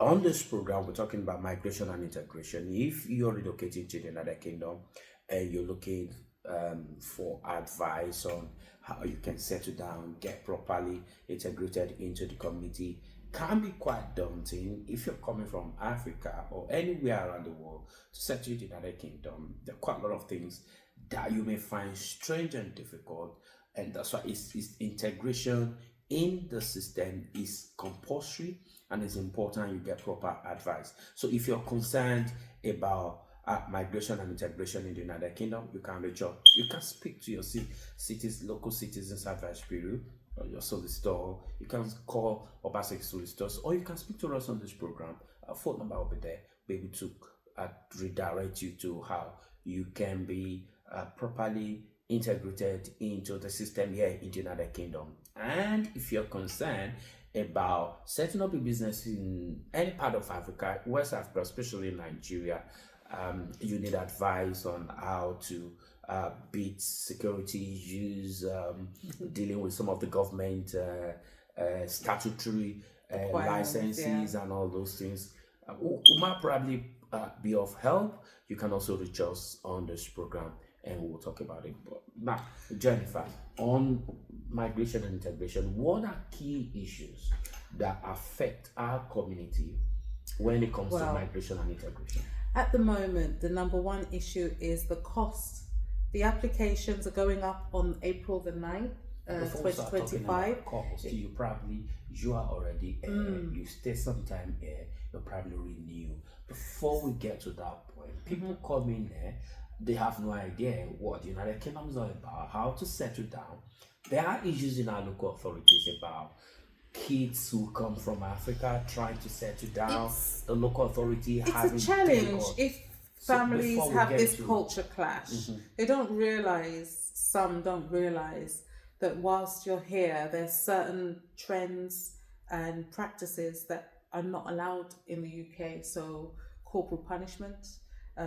On this program, we're talking about migration and integration. If you're relocating to the United Kingdom and you're looking for advice on how you can settle down, get properly integrated into the community, can be quite daunting if you're coming from Africa or anywhere around the world to settle in the United Kingdom. There are quite a lot of things that you may find strange and difficult, and that's why it's integration in the system is compulsory and it's important you get proper advice. So if you're concerned about migration and integration in the United Kingdom, you can reach out. You can speak to your city's local citizens advice bureau or your solicitor. You can call Obaseki solicitors, or you can speak to us on this program. Our phone number will be there. Be able to redirect you to how you can be properly integrated into the system here in the United Kingdom. And if you're concerned about setting up a business in any part of Africa, West Africa, especially Nigeria, you need advice on how to beat security issues, dealing with some of the government statutory licenses, yeah, and all those things. We might probably be of help. You can also reach us on this program and we'll talk about it. But now, Jennifer, on migration and integration, what are key issues that affect our community when it comes to migration and integration? At the moment, the number one issue is the cost. The applications are going up on April the 9th, 2025. Cost, you are already you stay sometime here, you'll probably renew. Before we get to that point, people come in here, they have no idea what the United Kingdom is all about, how to settle down. There are issues in our local authorities about kids who come from Africa trying to settle down. The local authority having it's a challenge if families have this culture clash. They don't realize, some don't realize that whilst you're here, there's certain trends and practices that are not allowed in the UK. So corporal punishment,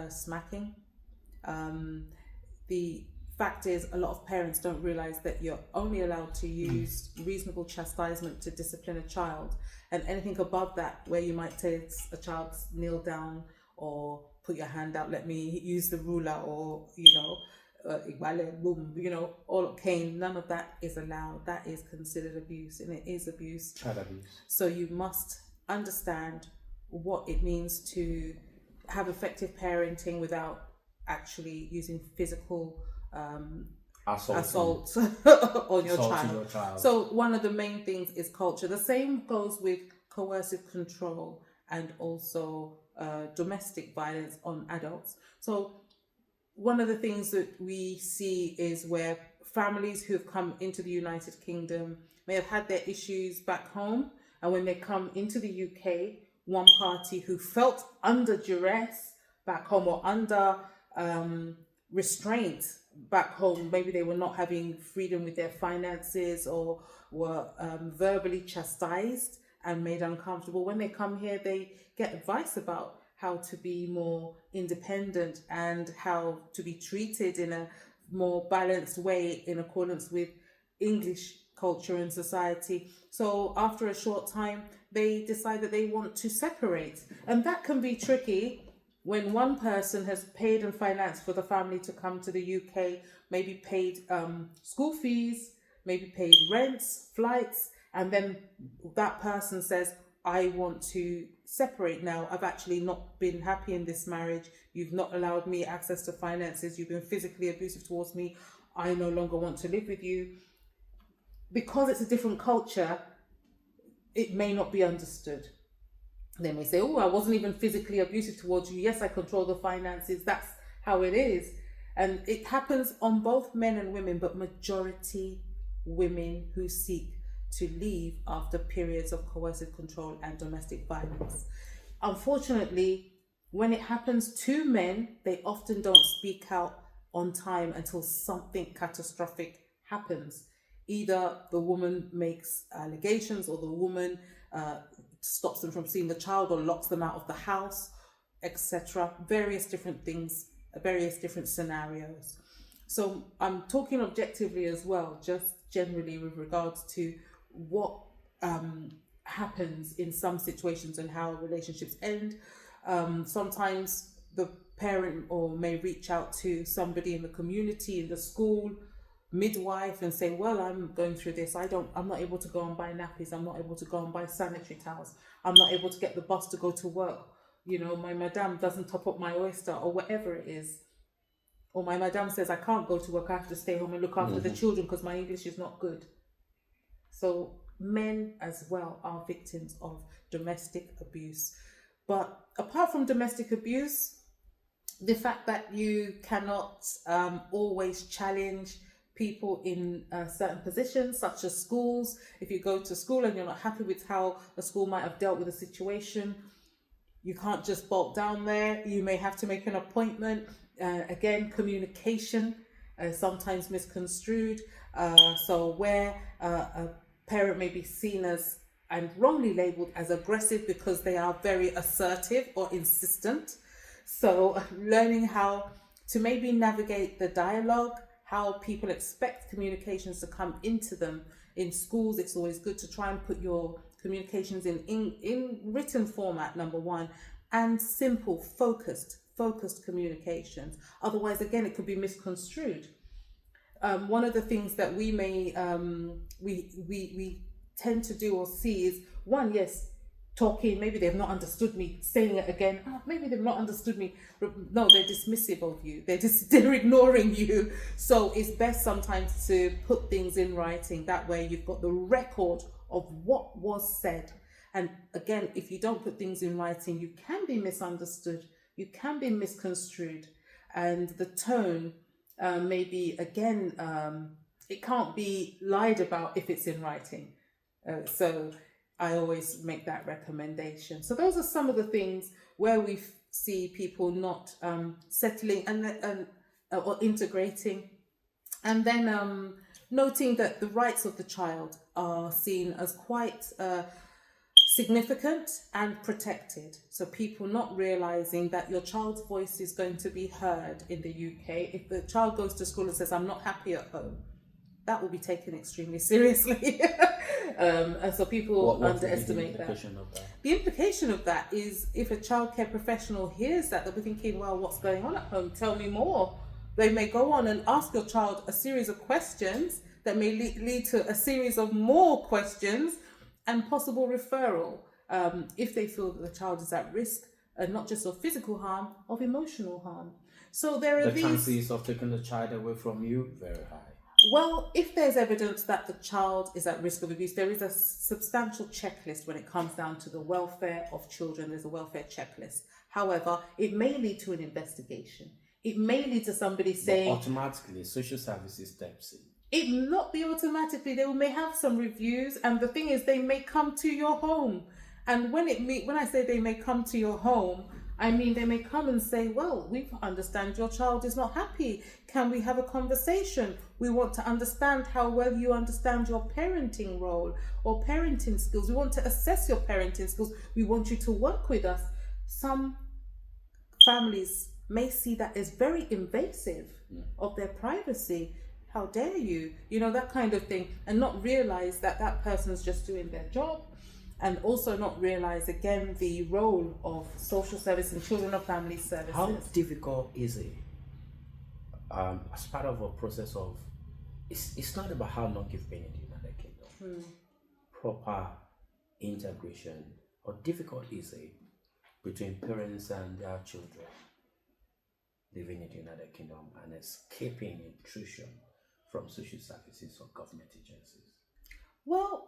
smacking. The fact is, a lot of parents don't realize that you're only allowed to use reasonable chastisement to discipline a child, and anything above that, where you might tell a child kneel down or put your hand out, let me use the ruler, or all cane, none of that is allowed. That is considered abuse, and it is abuse. Child abuse. So you must understand what it means to have effective parenting without actually using physical assault on your child. So one of the main things is culture. The same goes with coercive control and also domestic violence on adults. So one of the things that we see is where families who have come into the United Kingdom may have had their issues back home, and when they come into the UK, one party who felt under duress back home or under restraint back home, maybe they were not having freedom with their finances or were verbally chastised and made uncomfortable. When they come here, they get advice about how to be more independent and how to be treated in a more balanced way in accordance with English culture and society. So after a short time, they decide that they want to separate. And that can be tricky when one person has paid and financed for the family to come to the UK, maybe paid school fees, maybe paid rents, flights, and then that person says, I want to separate now. I've actually not been happy in this marriage. You've not allowed me access to finances. You've been physically abusive towards me. I no longer want to live with you. Because it's a different culture, it may not be understood. They may say, oh, I wasn't even physically abusive towards you. Yes, I control the finances. That's how it is. And it happens on both men and women, but majority women who seek to leave after periods of coercive control and domestic violence. Unfortunately, when it happens to men, they often don't speak out on time until something catastrophic happens. Either the woman makes allegations, or the woman stops them from seeing the child, or locks them out of the house, etc. Various different things, various different scenarios. So I'm talking objectively as well, just generally with regards to what happens in some situations and how relationships end. Sometimes the parent or may reach out to somebody in the community, in the school, midwife, and say, well, I'm going through this. I'm not able to go and buy nappies. I'm not able to go and buy sanitary towels. I'm not able to get the bus to go to work. My madam doesn't top up my oyster, or whatever it is. Or my madam says, I can't go to work. I have to stay home and look after the children because my English is not good. So men as well are victims of domestic abuse. But apart from domestic abuse, the fact that you cannot always challenge people in certain positions, such as schools. If you go to school and you're not happy with how a school might have dealt with a situation, you can't just bolt down there. You may have to make an appointment. Again, communication, sometimes misconstrued. So where a parent may be seen as and wrongly labeled as aggressive because they are very assertive or insistent. So learning how to maybe navigate the dialogue, how people expect communications to come into them. In schools, it's always good to try and put your communications in written format, number one, and simple, focused communications. Otherwise, again, it could be misconstrued. One of the things that we may we tend to do or see is, one, yes, talking, maybe they've not understood me, saying it again, maybe they've not understood me. No, they're dismissive of you, they're ignoring you. So it's best sometimes to put things in writing. That way you've got the record of what was said. And again, if you don't put things in writing, you can be misunderstood, you can be misconstrued, and the tone maybe, again, it can't be lied about if it's in writing. So I always make that recommendation. So those are some of the things where we see people not settling and or integrating, and then noting that the rights of the child are seen as quite significant and protected. So people not realizing that your child's voice is going to be heard in the UK. If the child goes to school and says, I'm not happy at home, that will be taken extremely seriously. And so people underestimate that. The implication of that is, if a childcare professional hears that, they'll be thinking, well, what's going on at home? Tell me more. They may go on and ask your child a series of questions that may lead to a series of more questions and possible referral if they feel that the child is at risk, not just of physical harm, of emotional harm. So there are the chances of taking the child away from you very high. Well, if there's evidence that the child is at risk of abuse, there is a substantial checklist when it comes down to the welfare of children. There's a welfare checklist. However, it may lead to an investigation. It may lead to somebody saying... But automatically, social services steps in. It will not be automatically. They may have some reviews, and the thing is, they may come to your home. And when I say they may come to your home, I mean, they may come and say, well, we understand your child is not happy. Can we have a conversation? We want to understand how well you understand your parenting role or parenting skills. We want to assess your parenting skills. We want you to work with us. Some families may see that as very invasive of their privacy. How dare you? That kind of thing. And not realize that that person's just doing their job. And also not realize, again, the role of social service and children and family services. How difficult is it as part of a process of, it's not about how long you've been in the United Kingdom, proper integration, how difficult is it between parents and their children living in the United Kingdom and escaping intrusion from social services or government agencies? Well,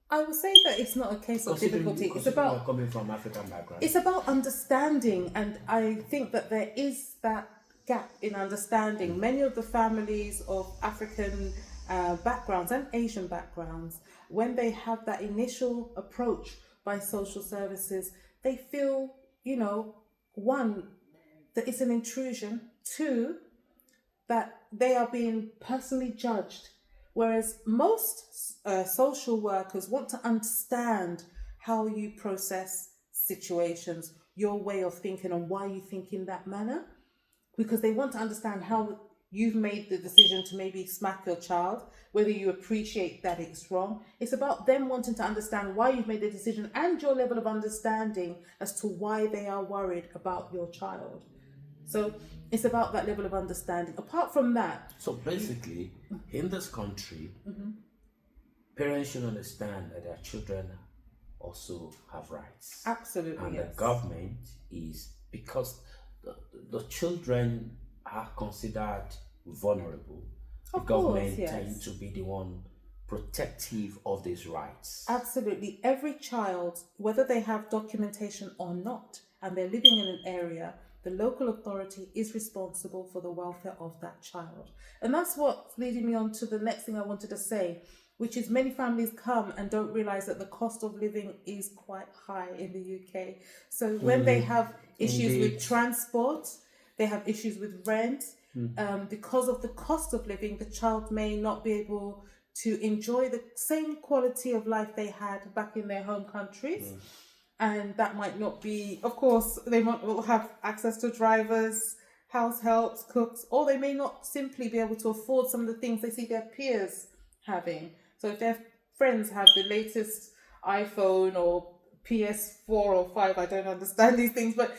I would say that it's not a case of difficulty. It's about coming from African background. It's about understanding, and I think that there is that gap in understanding. Many of the families of African backgrounds and Asian backgrounds, when they have that initial approach by social services, they feel, one, that it's an intrusion. Two, that they are being personally judged. Whereas most social workers want to understand how you process situations, your way of thinking and why you think in that manner, because they want to understand how you've made the decision to maybe smack your child, whether you appreciate that it's wrong. It's about them wanting to understand why you've made the decision and your level of understanding as to why they are worried about your child. So it's about that level of understanding. Apart from that, So basically, in this country, parents should understand that their children also have rights. absolutely, And yes. the government is, because the children are considered vulnerable, the Of course, government yes. tend to be the one protective of these rights. Absolutely. Every child, whether they have documentation or not, and they're living in an area, the local authority is responsible for the welfare of that child. And that's what's leading me on to the next thing I wanted to say, which is many families come and don't realize that the cost of living is quite high in the UK. So when they have issues Indeed. with transport, they have issues with rent, because of the cost of living, the child may not be able to enjoy the same quality of life they had back in their home countries. And that might not be, of course, they might not have access to drivers, house helps, cooks, or they may not simply be able to afford some of the things they see their peers having. So if their friends have the latest iPhone or PS4 or 5, I don't understand these things, but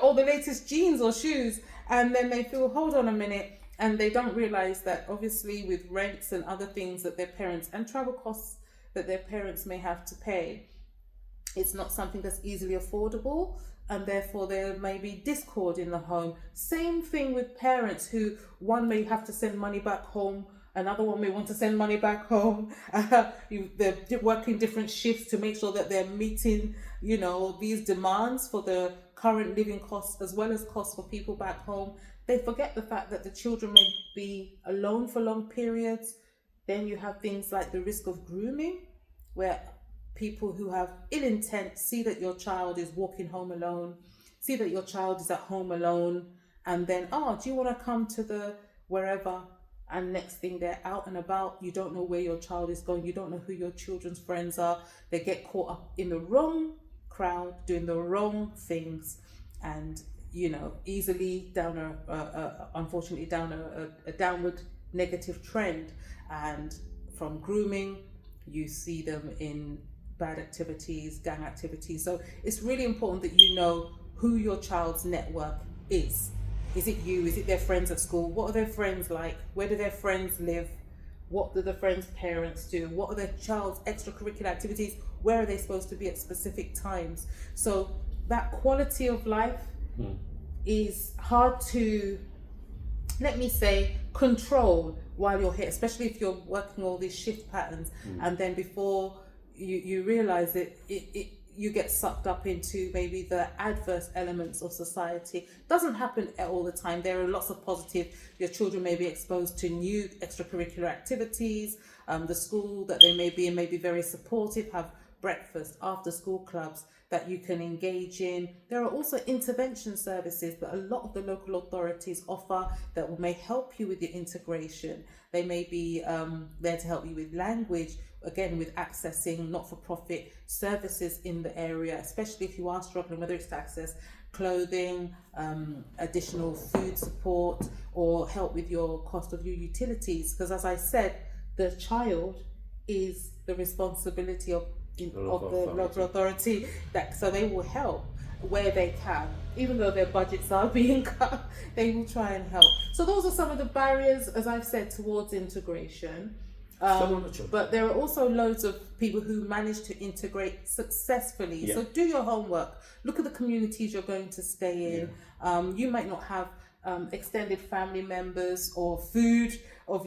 all the latest jeans or shoes, and then they feel, hold on a minute, and they don't realize that obviously with rents and other things that their parents, and travel costs that their parents may have to pay, it's not something that's easily affordable, and therefore there may be discord in the home. Same thing with parents who, one may have to send money back home, another one may want to send money back home. They're working different shifts to make sure that they're meeting, these demands for the current living costs as well as costs for people back home. They forget the fact that the children may be alone for long periods. Then you have things like the risk of grooming, where people who have ill intent see that your child is walking home alone, see that your child is at home alone, and then, do you want to come to the wherever? And next thing, they're out and about. You don't know where your child is going. You don't know who your children's friends are. They get caught up in the wrong crowd, doing the wrong things, and easily down unfortunately down a downward negative trend. And from grooming, you see them in bad activities, gang activities. So it's really important that you know who your child's network is. Is it you? Is it their friends at school? What are their friends like? Where do their friends live? What do the friends' parents do? What are their child's extracurricular activities? Where are they supposed to be at specific times? So that quality of life is hard to, let me say, control while you're here, especially if you're working all these shift patterns, and then before you realize it, you get sucked up into maybe the adverse elements of society. Doesn't happen all the time. There are lots of positive. Your children may be exposed to new extracurricular activities. The school that they may be in may be very supportive, have breakfast, after school clubs that you can engage in. There are also intervention services that a lot of the local authorities offer that may help you with your integration. They may be there to help you with language, again with accessing not-for-profit services in the area, especially if you are struggling, whether it's to access clothing, additional food support, or help with your cost of your utilities. Because as I said, the child is the responsibility of the local authority, so they will help where they can. Even though their budgets are being cut, they will try and help. So those are some of the barriers, as I've said, towards integration. But there are also loads of people who manage to integrate successfully. So do your homework. Look at the communities you're going to stay in. You might not have extended family members or food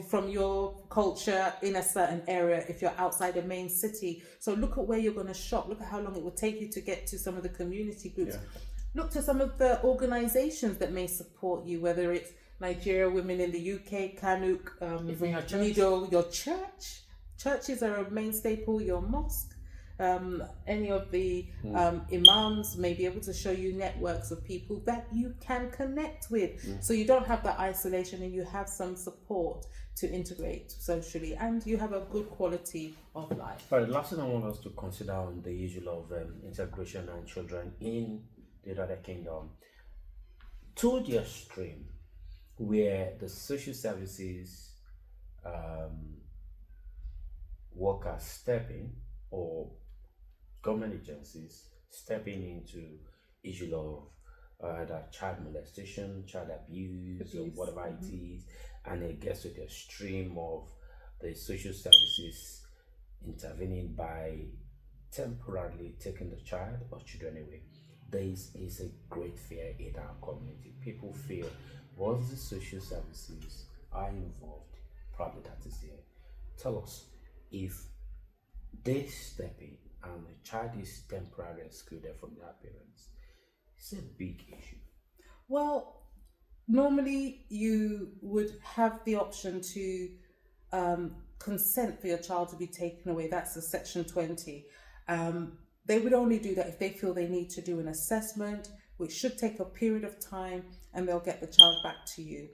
from your culture in a certain area if you're outside a main city. So look at where you're going to shop. Look at how long it will take you to get to some of the community groups. Look to some of the organizations that may support you, whether it's Nigeria Women in the UK, Kanuk, Nido, your church. Churches are a main staple, your mosque. Any of the imams may be able to show you networks of people that you can connect with. So you don't have that isolation and you have some support to integrate socially and you have a good quality of life. Right, the last thing I want us to consider on the issue of integration and children in the United Kingdom, to the extreme, where the social services um, workers step in, or government agencies stepping into issue of that child molestation, child abuse, or Abuse. whatever it is, and it gets to the extreme of the social services intervening by temporarily taking the child or children away. There is a great fear in our community. People feel once the social services are involved, probably that is there. Tell us, if they step in and the child is temporarily excluded from their parents, it's a big issue. Well, normally you would have the option to consent for your child to be taken away. That's the section 20. They would only do that if they feel they need to do an assessment, which should take a period of time, and they'll get the child back to you.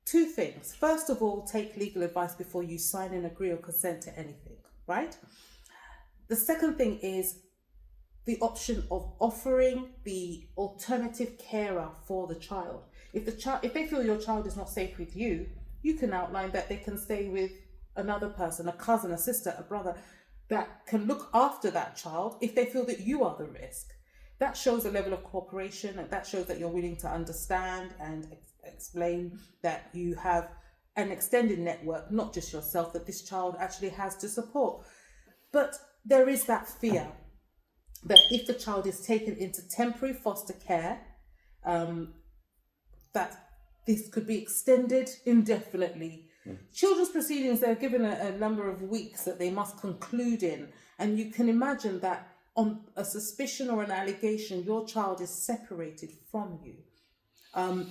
Two things. First of all, take legal advice before you sign and agree or consent to anything, right? The second thing is the option of offering the alternative carer for the child. If they feel your child is not safe with you, you can outline that they can stay with another person, a cousin, a sister, a brother, that can look after that child if they feel that you are the risk. That shows a level of cooperation, and that shows that you're willing to understand and explain that you have an extended network, not just yourself, that this child actually has to support. But there is that fear that if the child is taken into temporary foster care, that this could be extended indefinitely. Children's proceedings, they're given a number of weeks that they must conclude in, and you can imagine that on a suspicion or an allegation, your child is separated from you.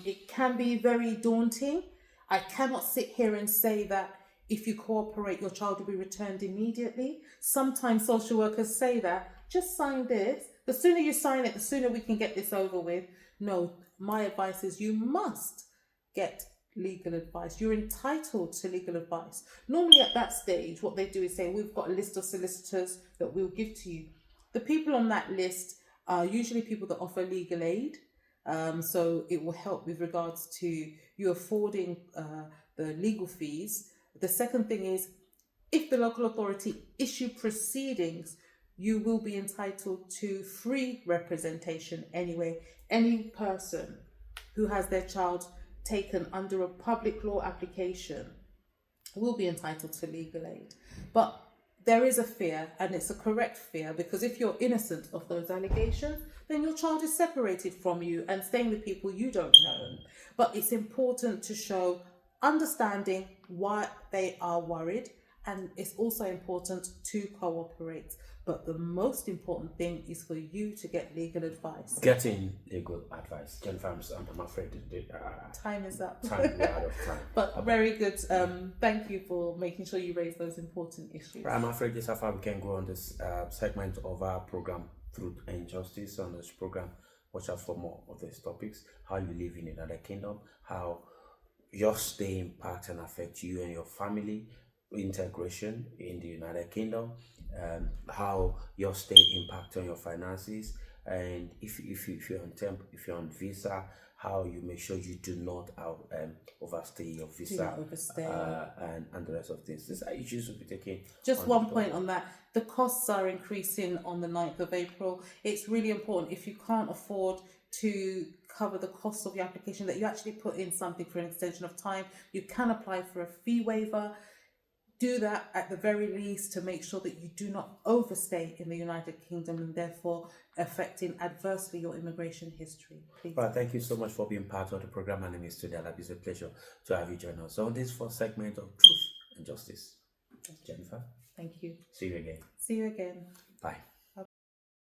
It can be very daunting. I cannot sit here and say that if you cooperate, your child will be returned immediately. Sometimes social workers say that, just sign this. The sooner you sign it, the sooner we can get this over with. No, my advice is you must get legal advice. You're entitled to legal advice. Normally at that stage, what they do is say, we've got a list of solicitors that we'll give to you. The people on that list are usually people that offer legal aid. So it will help with regards to you affording the legal fees. The second thing is, if the local authority issue proceedings, you will be entitled to free representation anyway. Any person who has their child taken under a public law application will be entitled to legal aid. But there is a fear, and it's a correct fear, because if you're innocent of those allegations, then your child is separated from you and staying with people you don't know. But it's important to show understanding why they are worried, and it's also important to cooperate. But the most important thing is for you to get legal advice. Getting legal advice. Jennifer, I'm afraid Time is up. we're out of time. But very good. Thank you for making sure you raise those important issues. I'm afraid this is how far we can go on this segment of our program, Truth and Justice. On this program, watch out for more of these topics: how you live in another kingdom, how your stay impacts and affect you and your family, integration in the United Kingdom, how your stay impacts on your finances, and if you're on if you're on visa, how you make sure you do not overstay your visa. Do not overstay. And the rest of things. These are issues we'll be taking. Just one point on that. The costs are increasing on the 9th of April. It's really important, if you can't afford to cover the cost of your application, that you actually put in something for an extension of time. You can apply for a fee waiver. Do that at the very least to make sure that you do not overstay in the United Kingdom and therefore affecting adversely your immigration history. Please. Well, thank you so much for being part of the program. My name is Tudela. It's a pleasure to have you join us on this first segment of Truth and Justice. Jennifer. Thank you. See you again. See you again. Bye.